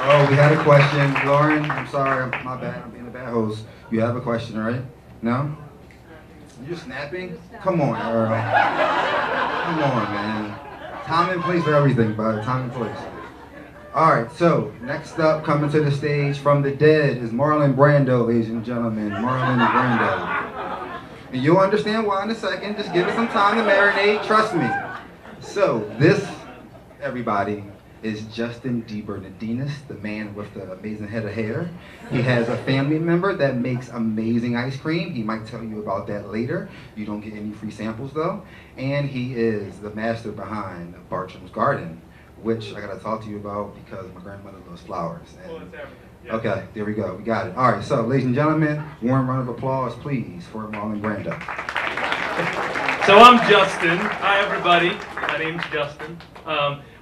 Oh, we had a question. Lauren, I'm sorry. My bad. I'm being a bad host. You have a question, right? No? You're snapping? Come on, Earl. Come on, man. Time and place for everything, bud. Time and place. All right, so next up, coming to the stage from the dead is Marlon Brando, ladies and gentlemen. Marlon Brando. And you'll understand why in a second. Just give it some time to marinate. Trust me. So this, everybody, is Justin DiBerardinis, the man with the amazing head of hair. He has a family member that makes amazing ice cream. He might tell you about that later. You don't get any free samples though. And he is the master behind Bartram's Garden, which I gotta talk to you about because my grandmother loves flowers. And, well, it's everything. Yeah. Okay, there we go. We got it. All right, so ladies and gentlemen, warm round of applause, please, for Marlon Brando. So I'm Justin. Hi, everybody. My name's Justin.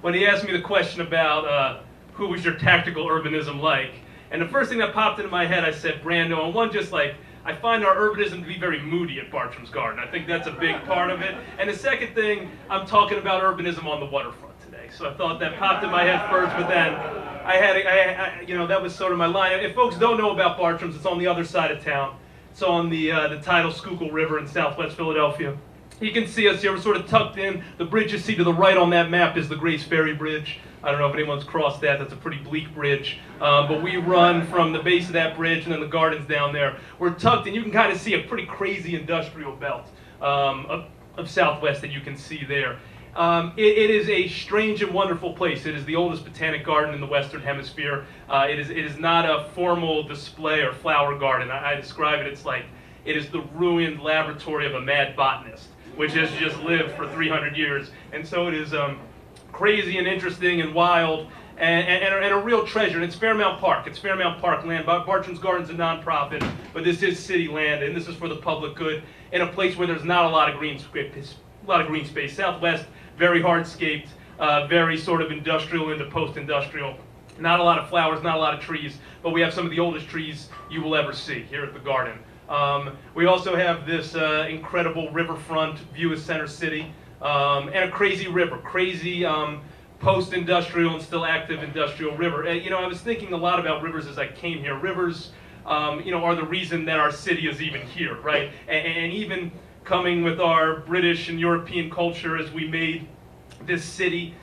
When he asked me the question about who was your tactical urbanism like, and the first thing that popped into my head, I said Brando. And one, just like, I find our urbanism to be very moody at Bartram's Garden. I think that's a big part of it. And the second thing, I'm talking about urbanism on the waterfront today. So I thought that popped in my head first, but then that was sort of my line. If folks don't know about Bartram's, it's on the other side of town. It's on the tidal Schuylkill River in southwest Philadelphia. You can see us here, we're sort of tucked in. The bridge you see to the right on that map is the Grace Ferry Bridge. I don't know if anyone's crossed that, that's a pretty bleak bridge. But we run from the base of that bridge and then the gardens down there. We're tucked in, you can kind of see a pretty crazy industrial belt of southwest that you can see there. It is a strange and wonderful place. It is the oldest botanic garden in the Western Hemisphere. It is not a formal display or flower garden. I describe it, it's like, it is the ruined laboratory of a mad botanist, which has just lived for 300 years. And so it is crazy and interesting and wild and a real treasure. And it's Fairmount Park. It's Fairmount Park land. Bartram's Garden's a nonprofit, but this is city land, and this is for the public good in a place where there's not a lot of green space. Southwest, very hardscaped, very sort of industrial into post-industrial. Not a lot of flowers, not a lot of trees, but we have some of the oldest trees you will ever see here at the garden. We also have this incredible riverfront view of Center City, and a crazy river, crazy post-industrial and still active industrial river. I was thinking a lot about rivers as I came here. Rivers, are the reason that our city is even here, right? And even coming with our British and European culture as we made this city,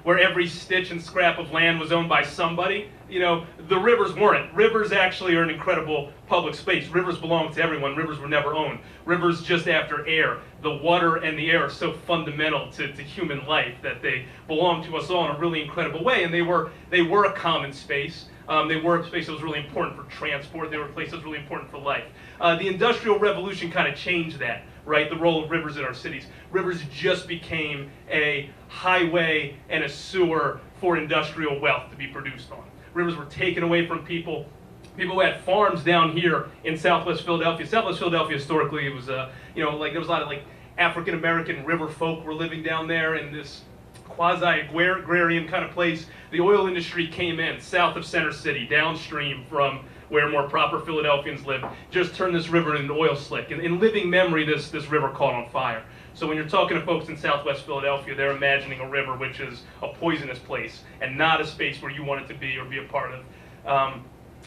where every stitch and scrap of land was owned by somebody. The rivers weren't. Rivers actually are an incredible public space. Rivers belong to everyone. Rivers were never owned. Rivers just after air. The water and the air are so fundamental to human life that they belong to us all in a really incredible way. And they were a common space. They were a space that was really important for transport. They were a place that was really important for life. The Industrial Revolution kind of changed that, right? The role of rivers in our cities. Rivers just became a highway and a sewer for industrial wealth to be produced on. Rivers were taken away from people. People who had farms down here in Southwest Philadelphia. Southwest Philadelphia historically, it was there was a lot of African American river folk were living down there in this quasi-agrarian kind of place. The oil industry came in south of Center City, downstream from where more proper Philadelphians lived, just turned this river into an oil slick. And in living memory, this river caught on fire. So when you're talking to folks in Southwest Philadelphia, they're imagining a river which is a poisonous place and not a space where you want it to be or be a part of.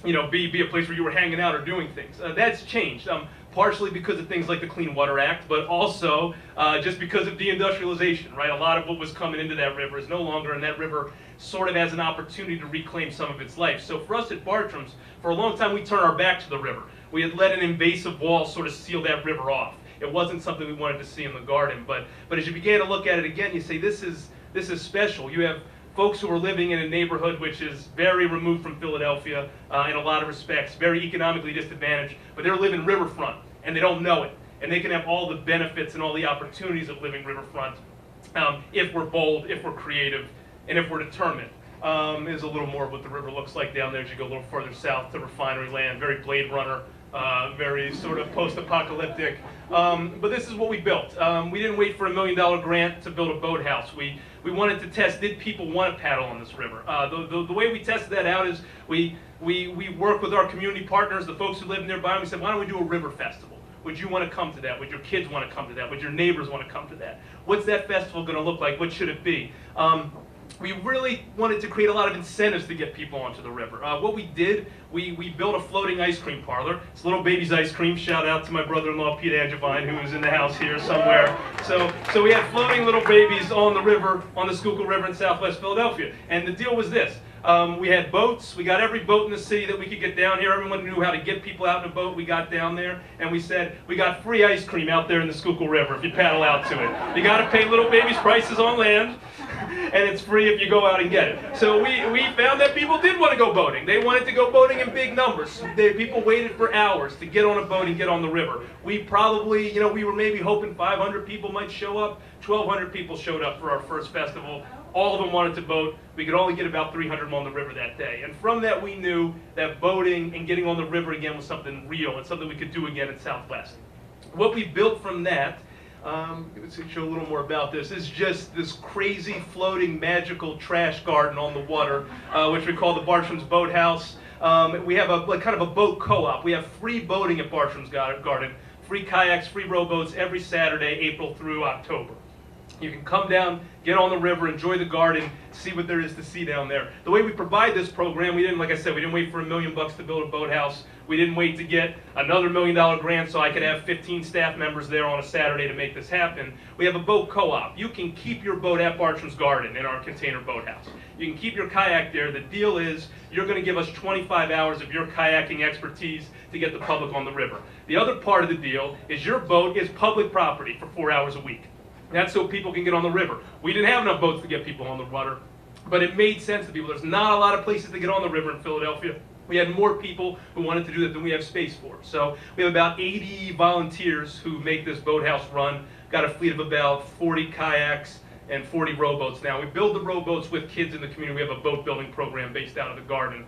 Be a place where you were hanging out or doing things. That's changed, partially because of things like the Clean Water Act, but also just because of deindustrialization, right? A lot of what was coming into that river is no longer, and that river sort of has an opportunity to reclaim some of its life. So for us at Bartram's, for a long time we turned our back to the river. We had let an invasive wall sort of seal that river off. It wasn't something we wanted to see in the garden, but as you began to look at it again, you say, this is special. You have folks who are living in a neighborhood which is very removed from Philadelphia in a lot of respects, very economically disadvantaged, but they're living riverfront, and they don't know it. And they can have all the benefits and all the opportunities of living riverfront if we're bold, if we're creative, and if we're determined. Is a little more of what the river looks like down there as you go a little further south to Refinery Land, very Blade Runner, very sort of post-apocalyptic. But this is what we built. We didn't wait for $1 million grant to build a boathouse. We wanted to test, did people want to paddle on this river? The way we tested that out is we work with our community partners, the folks who live nearby, and we said, why don't we do a river festival? Would you want to come to that? Would your kids want to come to that? Would your neighbors want to come to that? What's that festival going to look like? What should it be? we really wanted to create a lot of incentives to get people onto the river. What we did, we built a floating ice cream parlor. It's Little Baby's Ice Cream. Shout out to my brother-in-law, Pete Angevine, who is in the house here somewhere. So we had floating Little Babies on the river, on the Schuylkill River in Southwest Philadelphia. And the deal was this. We had boats. We got every boat in the city that we could get down here. Everyone knew how to get people out in a boat. We got down there, and we said, we got free ice cream out there in the Schuylkill River if you paddle out to it. You got to pay Little Baby's prices on land, and it's free if you go out and get it. So we found that people did want to go boating. They wanted to go boating in big numbers. People waited for hours to get on a boat and get on the river. We probably, we were maybe hoping 500 people might show up. 1,200 people showed up for our first festival. All of them wanted to boat. We could only get about 300 on the river that day. And from that, we knew that boating and getting on the river again was something real and something we could do again in Southwest. What we built from that, let's show a little more about this, is just this crazy floating magical trash garden on the water, which we call the Marshals Boathouse. We have kind of a boat co-op. We have free boating at Bartram's Garden, free kayaks, free rowboats every Saturday, April through October. You can come down, get on the river, enjoy the garden, see what there is to see down there. The way we provide this program, we didn't, like I said, we didn't wait for $1 million to build a boathouse. We didn't wait to get another $1 million grant so I could have 15 staff members there on a Saturday to make this happen. We have a boat co-op. You can keep your boat at Bartram's Garden in our container boathouse. You can keep your kayak there. The deal is you're going to give us 25 hours of your kayaking expertise to get the public on the river. The other part of the deal is your boat is public property for 4 hours a week. That's so people can get on the river. We didn't have enough boats to get people on the water, but it made sense to people. There's not a lot of places to get on the river in Philadelphia. We had more people who wanted to do that than we have space for. So we have about 80 volunteers who make this boathouse run. Got a fleet of about 40 kayaks and 40 rowboats now. We build the rowboats with kids in the community. We have a boat building program based out of the garden.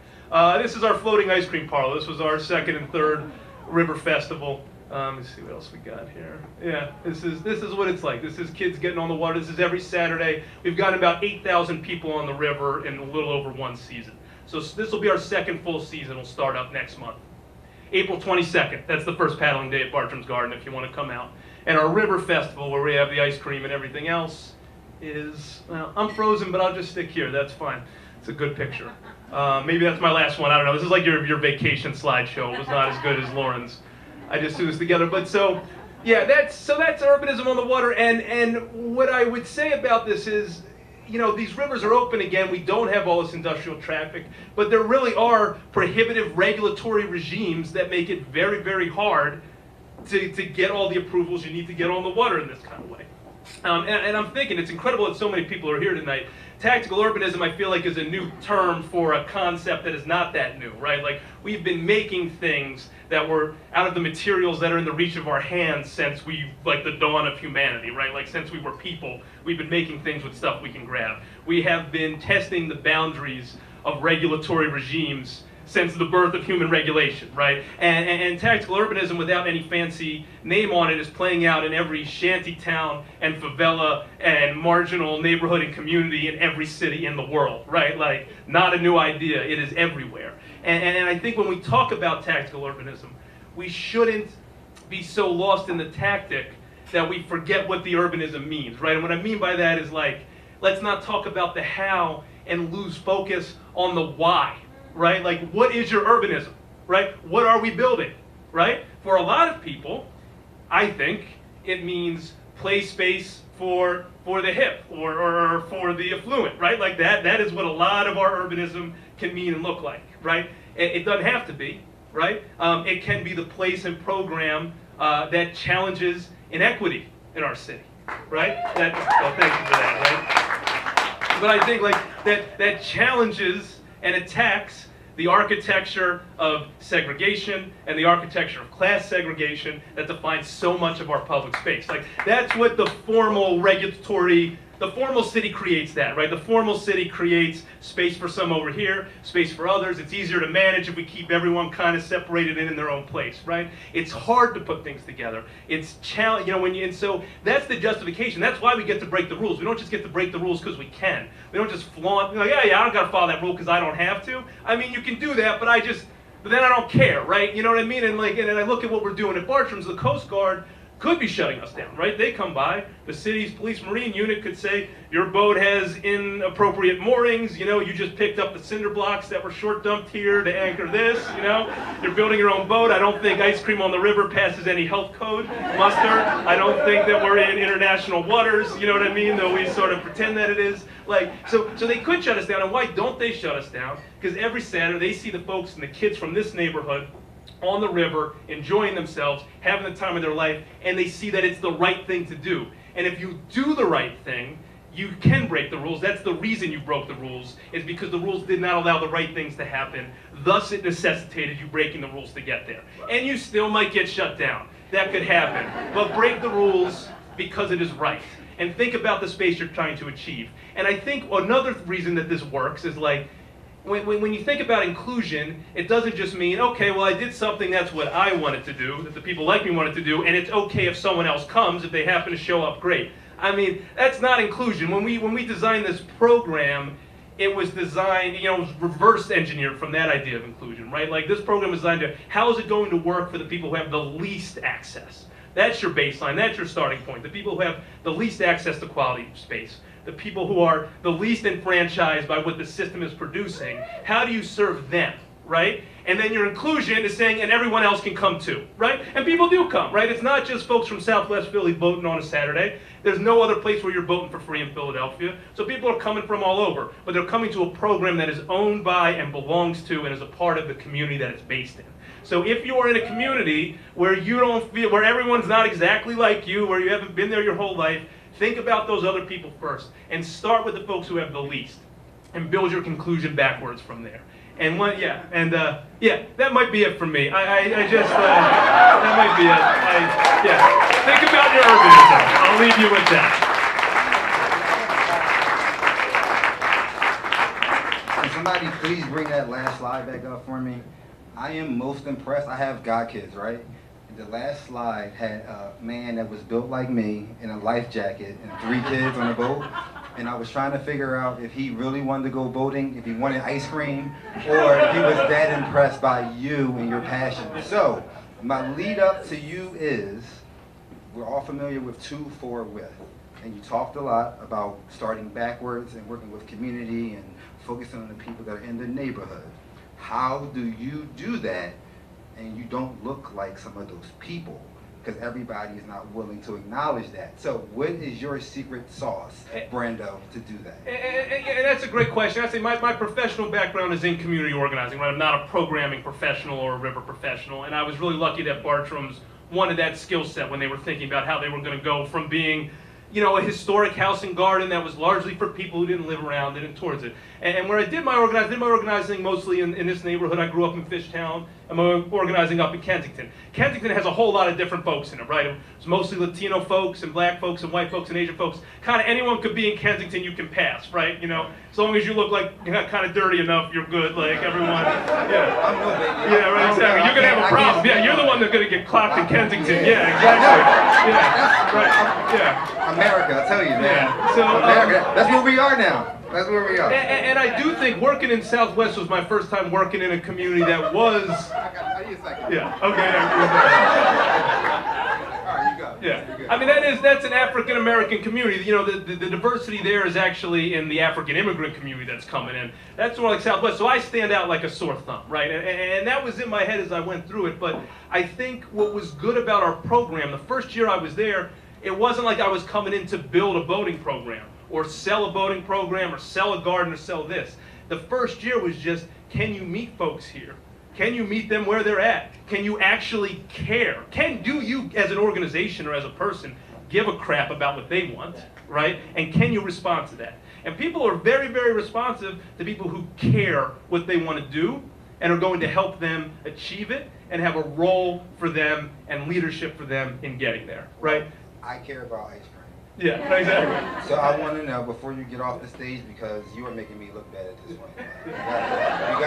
This is our floating ice cream parlor. This was our second and third river festival. Let's see what else we got here. Yeah, this is what it's like. This is kids getting on the water. This is every Saturday. We've got about 8,000 people on the river in a little over one season. So this will be our second full season. We'll start up next month. April 22nd, that's the first paddling day at Bartram's Garden if you want to come out. And our river festival, where we have the ice cream and everything else, is, well, I'm frozen, but I'll just stick here. That's fine. It's a good picture. Maybe that's my last one. I don't know. This is like your vacation slideshow. It was not as good as Lauren's. I just threw this together, but yeah, that's urbanism on the water, and what I would say about this is, these rivers are open again. We don't have all this industrial traffic, but there really are prohibitive regulatory regimes that make it very, very hard to get all the approvals you need to get on the water in this kind of way. And I'm thinking it's incredible that so many people are here tonight. Tactical urbanism, I feel like, is a new term for a concept that is not that new, right? Like, we've been making things that were out of the materials that are in the reach of our hands since the dawn of humanity, right? Like, since we were people, we've been making things with stuff we can grab. We have been testing the boundaries of regulatory regimes since the birth of human regulation, right? And tactical urbanism, without any fancy name on it, is playing out in every shanty town and favela and marginal neighborhood and community in every city in the world, right? Like, not a new idea. It is everywhere. And I think when we talk about tactical urbanism, we shouldn't be so lost in the tactic that we forget what the urbanism means, right? And what I mean by that is, like, let's not talk about the how and lose focus on the why. Right? Like, what is your urbanism? Right? What are we building? Right? For a lot of people, I think it means play space for the hip or for the affluent, right? Like that is what a lot of our urbanism can mean and look like, right? It doesn't have to be, right? It can be the place and program that challenges inequity in our city, right? Thank you for that, right? But I think that challenges and attacks the architecture of segregation and the architecture of class segregation that defines so much of our public space. Like, that's what the formal city creates that, right? The formal city creates space for some over here, space for others. It's easier to manage if we keep everyone kind of separated in their own place, right? It's hard to put things together. It's challenge, and so that's the justification. That's why we get to break the rules. We don't just get to break the rules because we can. We don't just flaunt, I don't got to follow that rule because I don't have to. I mean, you can do that, but then I don't care, right? You know what I mean? And I look at what we're doing at Bartram's. The Coast Guard could be shutting us down, right? They come by, the city's police marine unit could say, your boat has inappropriate moorings, you know, you just picked up the cinder blocks that were short dumped here to anchor this, you know, you're building your own boat. I don't think ice cream on the river passes any health code muster. I don't think that we're in international waters, you know what I mean, though we sort of pretend that it is. Like, so they could shut us down, and why don't they shut us down? Because every Saturday they see the folks and the kids from this neighborhood on the river, enjoying themselves, having the time of their life, and they see that it's the right thing to do. And if you do the right thing, you can break the rules. That's the reason you broke the rules, is because the rules did not allow the right things to happen. Thus, it necessitated you breaking the rules to get there. And you still might get shut down. That could happen. But break the rules because it is right. And think about the space you're trying to achieve. And I think another reason that this works is like, when you think about inclusion, it doesn't just mean, okay, well, I did something that's what I wanted to do, that the people like me wanted to do, and it's okay if someone else comes, if they happen to show up, great. I mean, that's not inclusion. When we designed this program, it was designed, you know, it was reverse engineered from that idea of inclusion, right? Like, this program is designed to, how is it going to work for the people who have the least access? That's your baseline, that's your starting point. The people who have the least access to quality space. The people who are the least enfranchised by what the system is producing, how do you serve them, right? And then your inclusion is saying, and everyone else can come too, right? And people do come, right? It's not just folks from Southwest Philly boating on a Saturday. There's no other place where you're boating for free in Philadelphia. So people are coming from all over, but they're coming to a program that is owned by and belongs to and is a part of the community that it's based in. So if you are in a community where you don't feel, where everyone's not exactly like you, where you haven't been there your whole life, think about those other people first, and start with the folks who have the least, and build your conclusion backwards from there. And that might be it for me. That might be it. Think about your urbanism. I'll leave you with that. Can somebody please bring that last slide back up for me? I am most impressed. I have godkids, right? The last slide had a man that was built like me in a life jacket and 3 kids on a boat. And I was trying to figure out if he really wanted to go boating, if he wanted ice cream, or if he was that impressed by you and your passion. So, my lead up to you is, we're all familiar with 2, 4, with. And you talked a lot about starting backwards and working with community and focusing on the people that are in the neighborhood. How do you do that and you don't look like some of those people? Because everybody is not willing to acknowledge that. So what is your secret sauce, Brenda, to do that? And that's a great question. I'd say my professional background is in community organizing, right? I'm not a programming professional or a river professional, and I was really lucky that Bartram's wanted that skill set when they were thinking about how they were going to go from being, you know, a historic house and garden that was largely for people who didn't live around it and towards it. And where I did my organizing mostly in this neighborhood. I grew up in Fishtown. I'm organizing up in Kensington. Kensington has a whole lot of different folks in it, right? It's mostly Latino folks and black folks and white folks and Asian folks. Kind of anyone could be in Kensington, you can pass, right? You know, as long as you look like you're not kind of dirty enough, you're good. Like everyone, yeah. I'm no baby. Yeah, right, exactly. You're gonna have a problem. Yeah, you're the one that's gonna get clocked in Kensington. Yeah, exactly. Yeah, right. Yeah. America, I tell you, man. Yeah. So America, that's where we are now. That's where we are. And I do think working in Southwest was my first time working in a community that was. I need a second. Yeah. Okay. All right, you go. Yeah. I mean, that's an African American community. You know, the diversity there is actually in the African immigrant community that's coming in. That's more like Southwest. So I stand out like a sore thumb, right? And that was in my head as I went through it. But I think what was good about our program, the first year I was there, it wasn't like I was coming in to build a boating program, or sell a boating program, or sell a garden, or sell this. The first year was just, can you meet folks here? Can you meet them where they're at? Can you actually care? Do you, as an organization or as a person, give a crap about what they want, right? And can you respond to that? And people are very, very responsive to people who care what they want to do and are going to help them achieve it and have a role for them and leadership for them in getting there, right? I care about ice cream. Yeah, exactly. So I want to know, before you get off the stage, because you are making me look bad at this point. At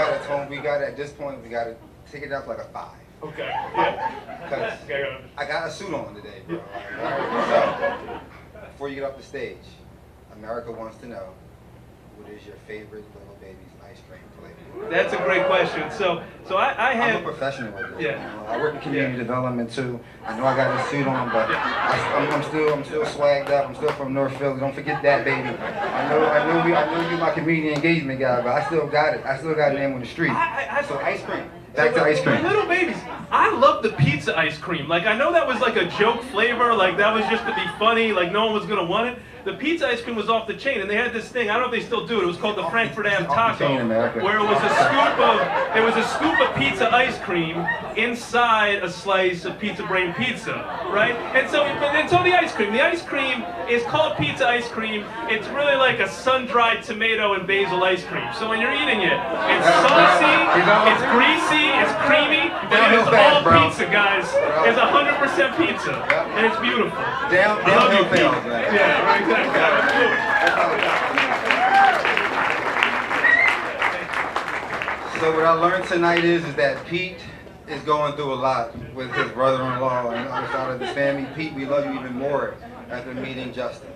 this point, we got to take it up like a 5. Okay. Yeah. Because I got a suit on today, bro. So, before you get off the stage, America wants to know, what is your favorite little baby's ice cream flavor? That's a great question. So I I'm have. a professional at this. Yeah. You know, I work in community development too. I know I got a suit on, but Yeah. I'm still swagged up. I'm still from North Philly. Don't forget that, baby. I know you my community engagement guy, but I still got it. I still got a name on the street. So ice cream. Back to ice cream. For little babies, I love the pizza ice cream. Like, I know that was like a joke flavor, like that was just to be funny, like no one was gonna want it. The pizza ice cream was off the chain, and they had this thing, I don't know if they still do it, it was called the Frankfurt Ave Off the Taco, chain, America. where it was a scoop of pizza ice cream inside a slice of pizza brain pizza, right? And so the ice cream is called pizza ice cream. It's really like a sun-dried tomato and basil ice cream. So when you're eating it, it's saucy, it's greasy, it's creamy, but it is all pizza, guys. It's 100% pizza, and it's beautiful. Downhill fails, man. Yeah, exactly. So what I learned tonight is that Pete is going through a lot with his brother-in-law and on the side of his family. Pete, we love you even more after meeting Justin.